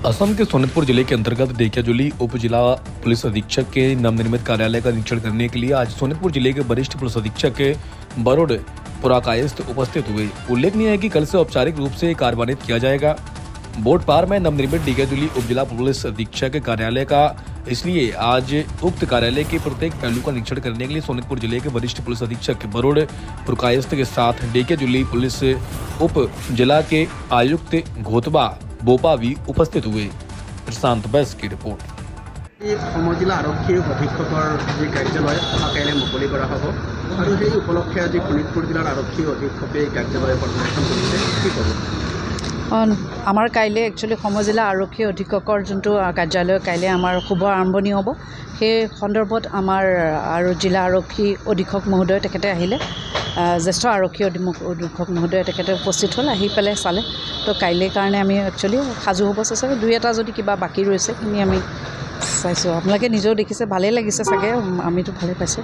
असम के सोनितपुर जिले के अंतर्गत ढेकियाजुली उप जिला पुलिस अधीक्षक के नवनिर्मित कार्यालय का निरीक्षण करने के लिए आज सोनितपुर जिले के वरिष्ठ पुलिस अधीक्षक बरोड पुराकायस्थ उपस्थित हुए। उल्लेखनीय है कि कल से औपचारिक रूप से कार्यान्वित किया जाएगा बोर्ड पार में नवनिर्मित ढेकियाजुली उप जिला पुलिस अधीक्षक कार्यालय का। इसलिए आज उक्त कार्यालय के प्रत्येक पहलू का निरीक्षण करने के लिए सोनितपुर जिले के वरिष्ठ पुलिस अधीक्षक बरोड पुरकायस्थ के साथ ढेकियाजुली पुलिस उप जिला के आयुक्त घोतबा बोपा भी उपस्थित हुए। प्रशांत बैस की रिपोर्ट। जिला आरक्षी अधीक्षकर जी कार्यालय अहाकाइले मुकली करा हब और সেই উপলক্ষে আজি শোণিতপুৰ জিলাৰ আৰক্ষী অধীক্ষকে কাৰ্যালয় পৰিদৰ্শন কৰিছে কি ক'ব? আমাৰ কাইলৈ একচুৱেলি সমজিলা আৰক্ষী অধীক্ষকৰ যোনটো কাৰ্যালয় কাইলৈ আমাৰ শুভ আৰম্ভণি হ'ব, সেই সন্দৰ্ভত আমাৰ আৰু জিলা আৰক্ষী অধীক্ষক মহোদয় তেখেতে আহিলে, জ্যেষ্ঠ আৰক্ষী অধীক্ষক মহোদয় তেখেতে উপস্থিত হ'ল, আহি পেলাই চালে। তো কাইলৈৰ কাৰণে আমি একচুৱেলি সাজু হ'ব চাইছোঁ। দুই এটা যদি কিবা বাকী ৰৈছে সেইখিনি আমি চাইছোঁ। আপোনালোকে নিজেও দেখিছে, ভালেই লাগিছে চাগে, আমিতো ভালেই পাইছোঁ।